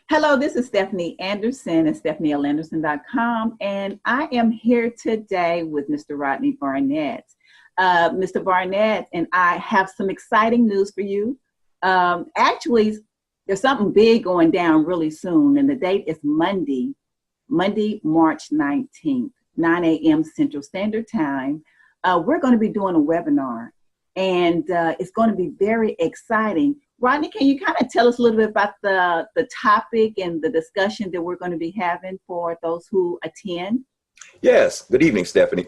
Hello, this is Stephanie Anderson at StephanieLAnderson.com, and I am here today with Mr. Rodney Barnett. Mr. Barnett and I have some exciting news for you. Actually, there's something big going down really soon, and the date is Monday, March 19th, 9 a.m. Central Standard Time. We're going to be doing a webinar, and it's going to be very exciting. Rodney, can you kind of tell us a little bit about the topic and the discussion that we're going to be having for those who attend? Yes. Good evening, Stephanie.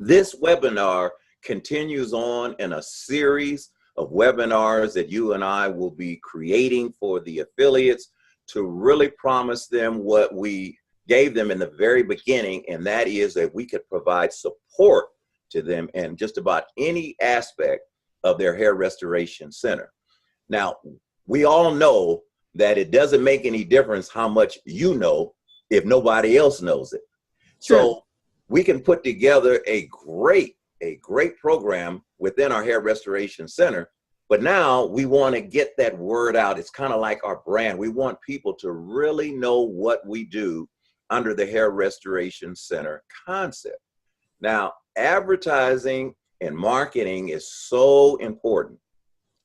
This webinar continues on in a series of webinars that you and I will be creating for the affiliates to really promise them what we gave them in the very beginning, and that is that we could provide support to them in just about any aspect of their hair restoration center. Now, we all know that it doesn't make any difference how much you know if nobody else knows it. Sure. So we can put together a great program within our hair restoration center. But now we want to get that word out. It's kind of like our brand. We want people to really know what we do under the hair restoration center concept. Now, advertising and marketing is so important.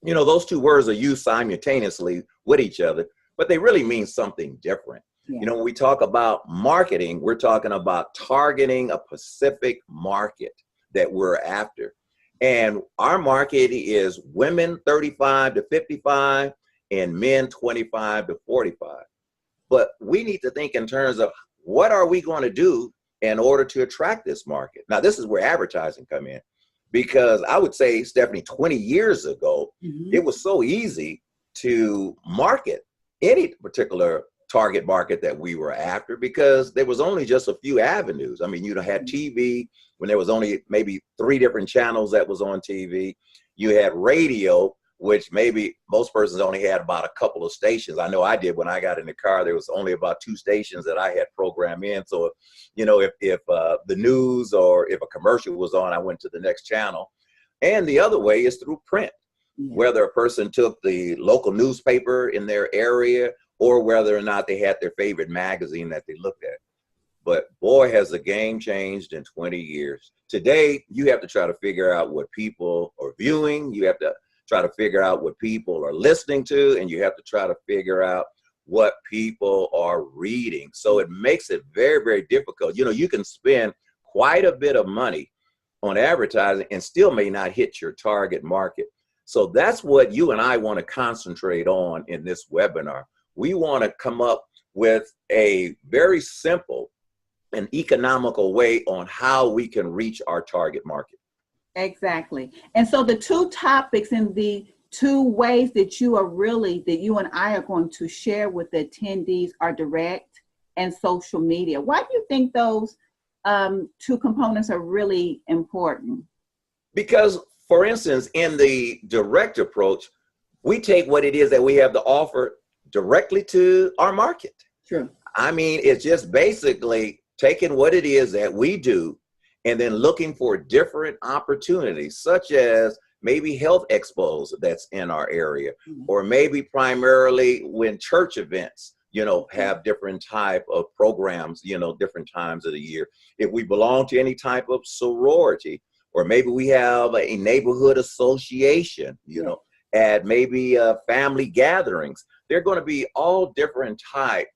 You know, those two words are used simultaneously with each other, but they really mean something different. Yeah. You know, when we talk about marketing, we're talking about targeting a specific market that we're after. And our market is women 35 to 55 and men 25 to 45. But we need to think in terms of what are we going to do in order to attract this market? Now, this is where advertising come in. Because I would say, Stephanie, 20 years ago, it was so easy to market any particular target market that we were after because there was only just a few avenues. I mean, you had TV when there was only maybe 3 different channels that was on TV. You had radio, which maybe most persons only had about a couple of stations. I know I did when I got in the car. There was only about 2 stations that I had programmed in. So, you know, if the news or if a commercial was on, I went to the next channel. And the other way is through print, whether a person took the local newspaper in their area or whether or not they had their favorite magazine that they looked at. But boy, has the game changed in 20 years. Today, you have to try to figure out what people are viewing. You have to try to figure out what people are listening to, and you have to try to figure out what people are reading. So it makes it very, very difficult. You know, you can spend quite a bit of money on advertising and still may not hit your target market. So that's what you and I want to concentrate on in this webinar. We want to come up with a very simple and economical way on how we can reach our target market. Exactly. And so the 2 topics and the 2 ways that you and I are going to share with the attendees are direct and social media. Why do you think those 2 components are really important? Because, for instance, in the direct approach, we take what it is that we have to offer directly to our market. True. I mean, it's just basically taking what it is that we do and then looking for different opportunities, such as maybe health expos that's in our area, or maybe primarily when church events, you know, have different type of programs, you know, different times of the year. If we belong to any type of sorority, or maybe we have a neighborhood association, you know, at maybe family gatherings, they're going to be all different types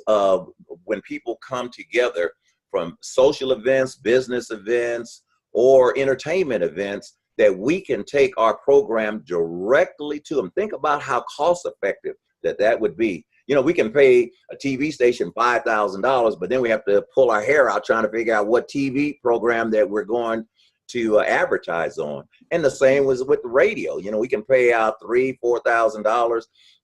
of when people come together from social events, business events, or entertainment events that we can take our program directly to them. Think about how cost effective that would be. You know, we can pay a TV station $5,000, but then we have to pull our hair out trying to figure out what TV program that we're going to advertise on. And the same was with the radio. You know, we can pay out $3,000, $4,000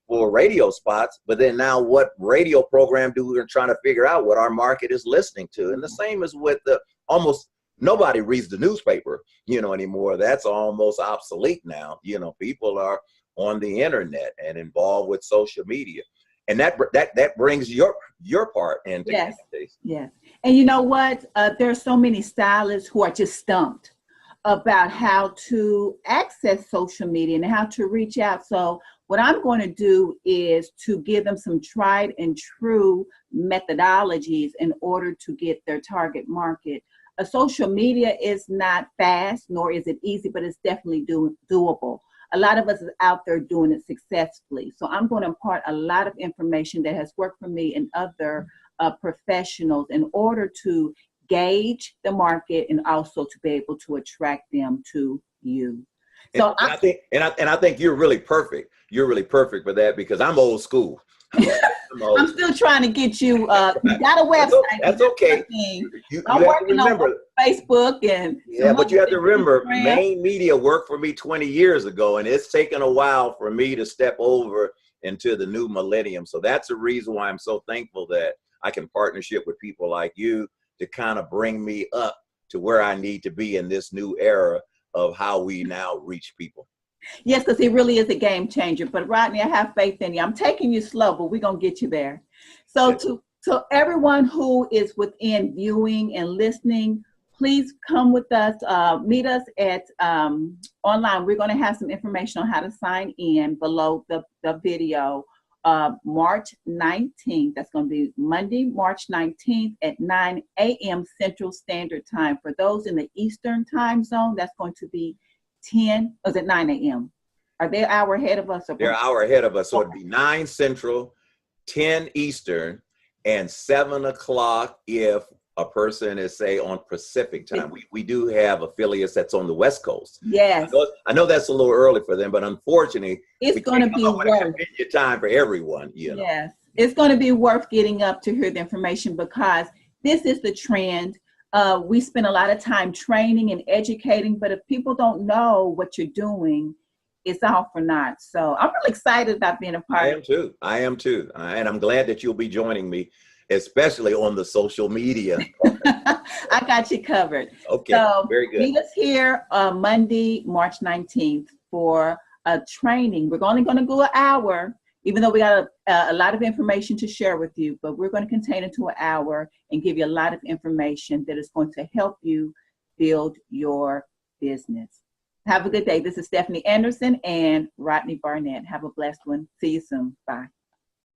for radio spots, but then now what radio program do we're trying to figure out what our market is listening to? And the same is with almost nobody reads the newspaper, you know, anymore. That's almost obsolete now. You know, people are on the internet and involved with social media. And that brings your part into yes. And you know what? There's so many stylists who are just stumped about how to access social media and how to reach out. So what I'm going to do is to give them some tried and true methodologies in order to get their target market. Social media is not fast, nor is it easy, but it's definitely doable. A lot of us is out there doing it successfully. So I'm going to impart a lot of information that has worked for me and other professionals in order to gauge the market and also to be able to attract them to you. So I think you're really perfect. You're really perfect for that because I'm old school. I'm still trying to get you. You got a website. That's okay. I'm working on Facebook and but you have to remember, main media worked for me 20 years ago, and it's taken a while for me to step over into the new millennium. So that's the reason why I'm so thankful that I can partnership with people like you to kind of bring me up to where I need to be in this new era of how we now reach people. Yes, because he really is a game changer. But Rodney, I have faith in you. I'm taking you slow, but we're going to get you there. So to everyone who is within viewing and listening, please come with us. Meet us at online. We're going to have some information on how to sign in below the video. March 19th. That's going to be Monday, March 19th at 9 a.m. Central Standard Time. For those in the Eastern time zone, that's going to be 10, or is it 9 a.m.? Are they an hour ahead of us? They're an hour ahead of us. So it'd be 9 Central, 10 Eastern, and 7 o'clock if a person is, say, on Pacific time. We do have affiliates that's on the West Coast. Yes. I know that's a little early for them, but unfortunately, it's going to be worth your time for everyone. You know? Yes. It's going to be worth getting up to hear the information because this is the trend. We spend a lot of time training and educating, but if people don't know what you're doing, it's all for naught. So I'm really excited about being a part. I am too. And I'm glad that you'll be joining me, especially on the social media. I got you covered. Okay, so very good. Meet us here Monday, March 19th for a training. We're only going to go an hour, even though we got a lot of information to share with you, but we're going to contain it to an hour and give you a lot of information that is going to help you build your business. Have a good day. This is Stephanie Anderson and Rodney Barnett. Have a blessed one. See you soon. Bye.